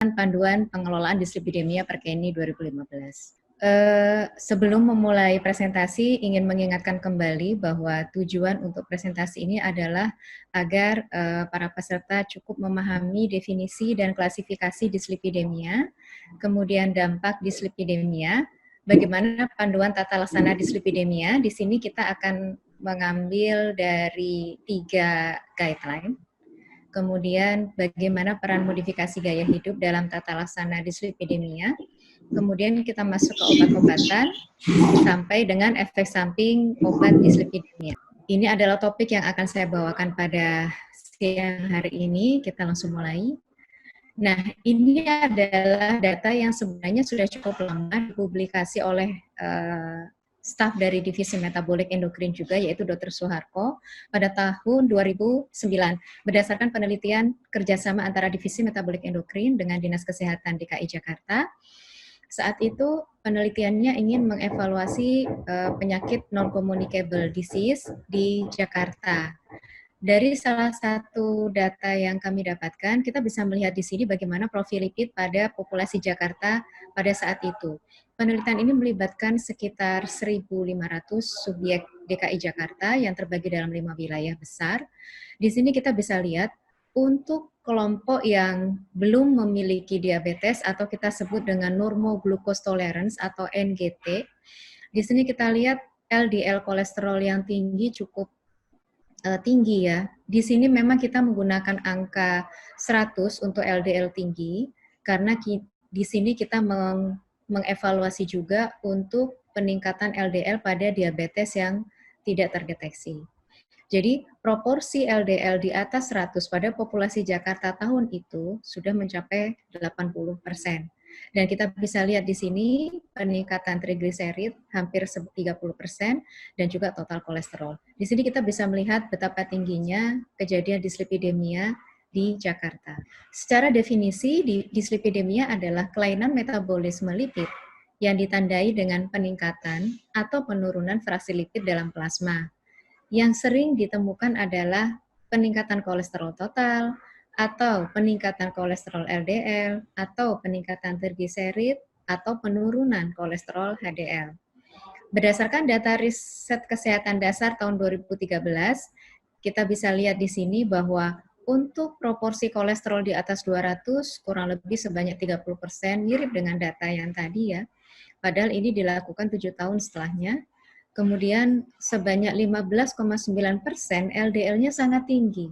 Panduan Pengelolaan Dislipidemia Perkeni 2015. Sebelum memulai presentasi, ingin mengingatkan kembali bahwa tujuan untuk presentasi ini adalah agar para peserta cukup memahami definisi dan klasifikasi dislipidemia, kemudian dampak dislipidemia, bagaimana panduan tata laksana dislipidemia. Di sini kita akan mengambil dari 3 guideline. Kemudian bagaimana peran modifikasi gaya hidup dalam tata laksana dislipidemia. Kemudian kita masuk ke obat-obatan sampai dengan efek samping obat dislipidemia. Ini adalah topik yang akan saya bawakan pada siang hari ini. Kita langsung mulai. Nah, ini adalah data yang sebenarnya sudah cukup lama dipublikasi oleh staf dari Divisi Metabolik Endokrin juga, yaitu Dr. Suharko, pada tahun 2009, berdasarkan penelitian kerjasama antara Divisi Metabolik Endokrin dengan Dinas Kesehatan DKI Jakarta. Saat itu penelitiannya ingin mengevaluasi penyakit non-communicable disease di Jakarta. Dari salah satu data yang kami dapatkan, kita bisa melihat di sini bagaimana profil lipid pada populasi Jakarta pada saat itu. Penelitian ini melibatkan sekitar 1.500 subjek DKI Jakarta yang terbagi dalam 5 wilayah besar. Di sini kita bisa lihat untuk kelompok yang belum memiliki diabetes atau kita sebut dengan normoglucose tolerance atau NGT. Di sini kita lihat LDL kolesterol yang tinggi cukup tinggi ya. Di sini memang kita menggunakan angka 100 untuk LDL tinggi karena di sini kita mengevaluasi juga untuk peningkatan LDL pada diabetes yang tidak terdeteksi. Jadi proporsi LDL di atas 100 pada populasi Jakarta tahun itu sudah mencapai 80%. Dan kita bisa lihat di sini peningkatan trigliserid hampir 30% dan juga total kolesterol. Di sini kita bisa melihat betapa tingginya kejadian dislipidemia di Jakarta. Secara definisi, dislipidemia adalah kelainan metabolisme lipid yang ditandai dengan peningkatan atau penurunan fraksi lipid dalam plasma. Yang sering ditemukan adalah peningkatan kolesterol total, atau peningkatan kolesterol LDL, atau peningkatan trigliserid, atau penurunan kolesterol HDL. Berdasarkan data riset kesehatan dasar tahun 2013, kita bisa lihat di sini bahwa untuk proporsi kolesterol di atas 200, kurang lebih sebanyak 30%, mirip dengan data yang tadi ya. Padahal ini dilakukan 7 tahun setelahnya. Kemudian sebanyak 15,9% LDL-nya sangat tinggi.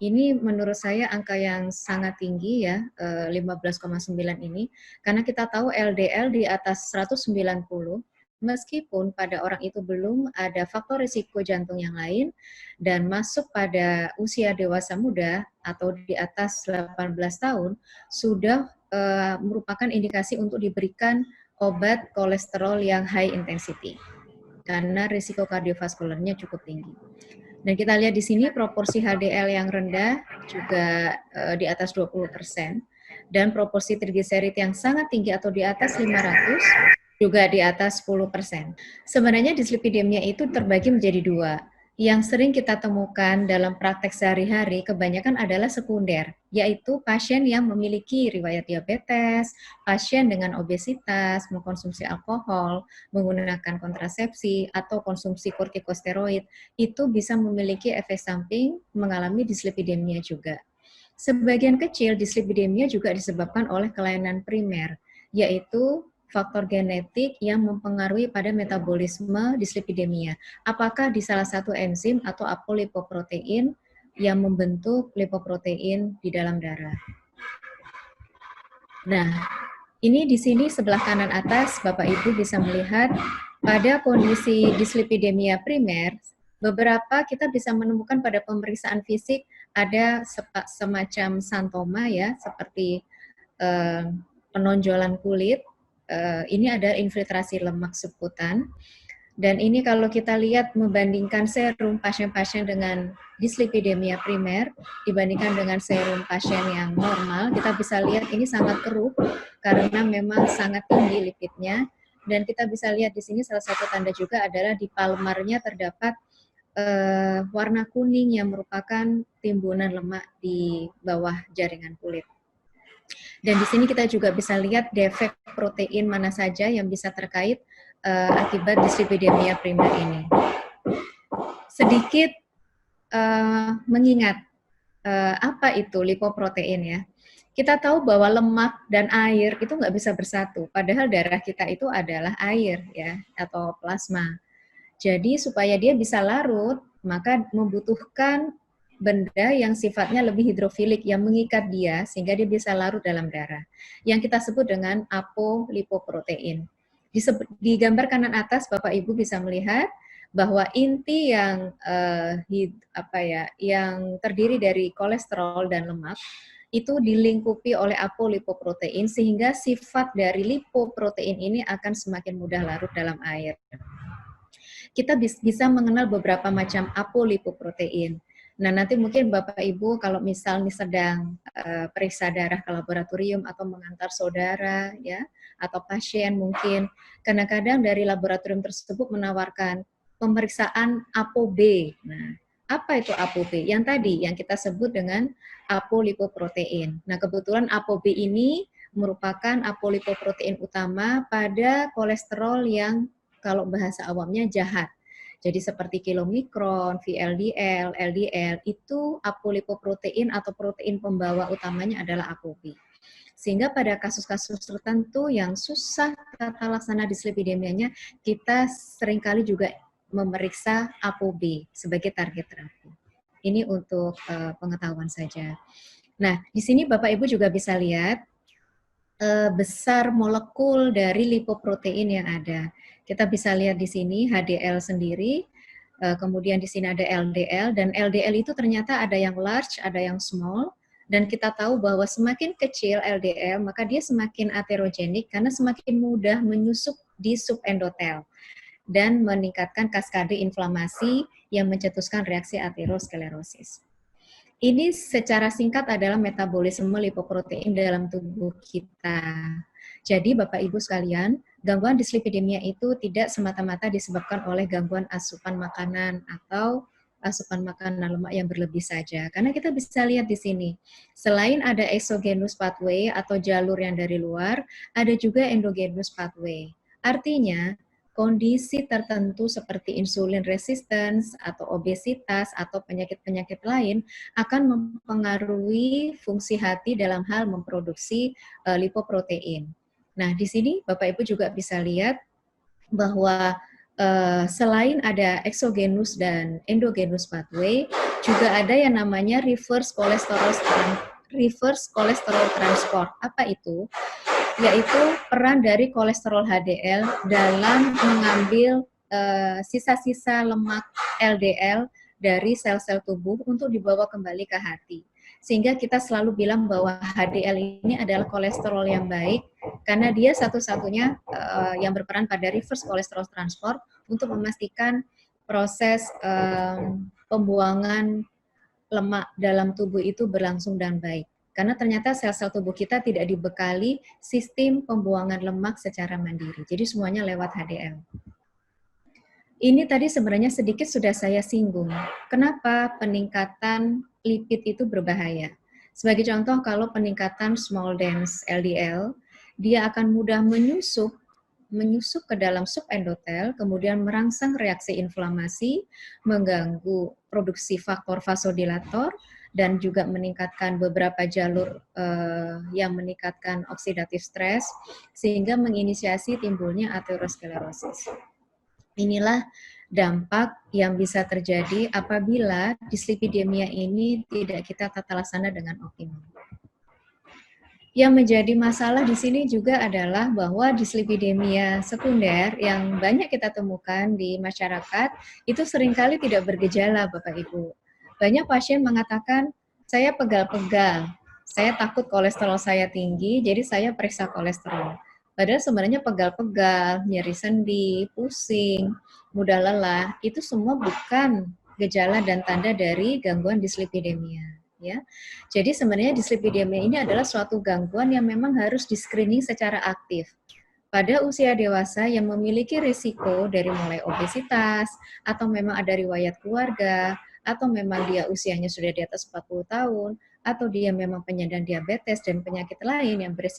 Ini menurut saya angka yang sangat tinggi ya, 15,9 ini, karena kita tahu LDL di atas 190, meskipun pada orang itu belum ada faktor risiko jantung yang lain, dan masuk pada usia dewasa muda atau di atas 18 tahun, sudah merupakan indikasi untuk diberikan obat kolesterol yang high intensity, karena risiko kardiovaskularnya cukup tinggi. Dan kita lihat di sini proporsi HDL yang rendah juga di atas 20%, dan proporsi trigliserid yang sangat tinggi atau di atas 500 juga di atas 10%. Sebenarnya dislipidemia itu terbagi menjadi 2. Yang sering kita temukan dalam praktek sehari-hari kebanyakan adalah sekunder, yaitu pasien yang memiliki riwayat diabetes, pasien dengan obesitas, mengkonsumsi alkohol, menggunakan kontrasepsi, atau konsumsi kortikosteroid, itu bisa memiliki efek samping mengalami dislipidemia juga. Sebagian kecil dislipidemia juga disebabkan oleh kelainan primer, yaitu faktor genetik yang mempengaruhi pada metabolisme dislipidemia. Apakah di salah satu enzim atau apolipoprotein yang membentuk lipoprotein di dalam darah. Nah, ini di sini sebelah kanan atas Bapak Ibu bisa melihat pada kondisi dislipidemia primer, beberapa kita bisa menemukan pada pemeriksaan fisik ada semacam santoma ya, seperti penonjolan kulit. Ini ada infiltrasi lemak subkutan. Dan ini kalau kita lihat membandingkan serum pasien-pasien dengan dislipidemia primer dibandingkan dengan serum pasien yang normal, kita bisa lihat ini sangat keruh karena memang sangat tinggi lipidnya. Dan kita bisa lihat di sini salah satu tanda juga adalah di palmarnya terdapat warna kuning yang merupakan timbunan lemak di bawah jaringan kulit. Dan di sini kita juga bisa lihat defek protein mana saja yang bisa terkait akibat dyslipidemia primer ini. Sedikit mengingat apa itu lipoprotein ya. Kita tahu bahwa lemak dan air itu nggak bisa bersatu, padahal darah kita itu adalah air ya atau plasma. Jadi supaya dia bisa larut, maka membutuhkan benda yang sifatnya lebih hidrofilik yang mengikat dia sehingga dia bisa larut dalam darah. Yang kita sebut dengan apolipoprotein. Di gambar kanan atas Bapak Ibu bisa melihat bahwa inti yang yang terdiri dari kolesterol dan lemak itu dilingkupi oleh apolipoprotein sehingga sifat dari lipoprotein ini akan semakin mudah larut dalam air. Kita bisa mengenal beberapa macam apolipoprotein. Nah, nanti mungkin Bapak Ibu kalau misalnya sedang periksa darah ke laboratorium atau mengantar saudara ya atau pasien mungkin kadang-kadang dari laboratorium tersebut menawarkan pemeriksaan ApoB. Nah, apa itu ApoB? Yang tadi yang kita sebut dengan apolipoprotein. Nah, kebetulan ApoB ini merupakan apolipoprotein utama pada kolesterol yang kalau bahasa awamnya jahat. Jadi seperti kilomikron, VLDL, LDL, itu apolipoprotein atau protein pembawa utamanya adalah ApoB. Sehingga pada kasus-kasus tertentu yang susah tata laksana dislipidemianya, kita seringkali juga memeriksa ApoB sebagai target terapi. Ini untuk pengetahuan saja. Nah, di sini Bapak Ibu juga bisa lihat besar molekul dari lipoprotein yang ada. Kita bisa lihat di sini HDL sendiri, kemudian di sini ada LDL, dan LDL itu ternyata ada yang large, ada yang small, dan kita tahu bahwa semakin kecil LDL, maka dia semakin aterogenik karena semakin mudah menyusup di subendotel dan meningkatkan kaskade inflamasi yang mencetuskan reaksi aterosklerosis. Ini secara singkat adalah metabolisme lipoprotein dalam tubuh kita. Jadi Bapak Ibu sekalian, gangguan dislipidemia itu tidak semata-mata disebabkan oleh gangguan asupan makanan atau asupan makanan lemak yang berlebih saja. Karena kita bisa lihat di sini, selain ada exogenous pathway atau jalur yang dari luar, ada juga endogenous pathway. Artinya, kondisi tertentu seperti insulin resistance atau obesitas atau penyakit-penyakit lain akan mempengaruhi fungsi hati dalam hal memproduksi lipoprotein. Nah, di sini Bapak Ibu juga bisa lihat bahwa selain ada exogenous dan endogenous pathway, juga ada yang namanya reverse cholesterol transport. Apa itu? Yaitu peran dari kolesterol HDL dalam mengambil sisa-sisa lemak LDL dari sel-sel tubuh untuk dibawa kembali ke hati. Sehingga kita selalu bilang bahwa HDL ini adalah kolesterol yang baik karena dia satu-satunya yang berperan pada reverse cholesterol transport untuk memastikan proses pembuangan lemak dalam tubuh itu berlangsung dan baik. Karena ternyata sel-sel tubuh kita tidak dibekali sistem pembuangan lemak secara mandiri. Jadi semuanya lewat HDL. Ini tadi sebenarnya sedikit sudah saya singgung. Kenapa peningkatan lipid itu berbahaya? Sebagai contoh, kalau peningkatan small dense LDL, dia akan mudah menyusup ke dalam subendotel, kemudian merangsang reaksi inflamasi, mengganggu produksi faktor vasodilator, dan juga meningkatkan beberapa jalur yang meningkatkan oksidatif stres, sehingga menginisiasi timbulnya aterosklerosis. Inilah dampak yang bisa terjadi apabila dislipidemia ini tidak kita tata laksana dengan optimal. Yang menjadi masalah di sini juga adalah bahwa dislipidemia sekunder yang banyak kita temukan di masyarakat itu seringkali tidak bergejala, Bapak Ibu. Banyak pasien mengatakan, saya pegal-pegal, saya takut kolesterol saya tinggi, jadi saya periksa kolesterol. Padahal sebenarnya pegal-pegal, nyeri sendi, pusing, mudah lelah, itu semua bukan gejala dan tanda dari gangguan dislipidemia. Ya, jadi sebenarnya dislipidemia ini adalah suatu gangguan yang memang harus di-screening secara aktif. Pada usia dewasa yang memiliki risiko dari mulai obesitas, atau memang ada riwayat keluarga, atau memang dia usianya sudah di atas 40 tahun, atau dia memang penyandang diabetes dan penyakit lain yang berisiko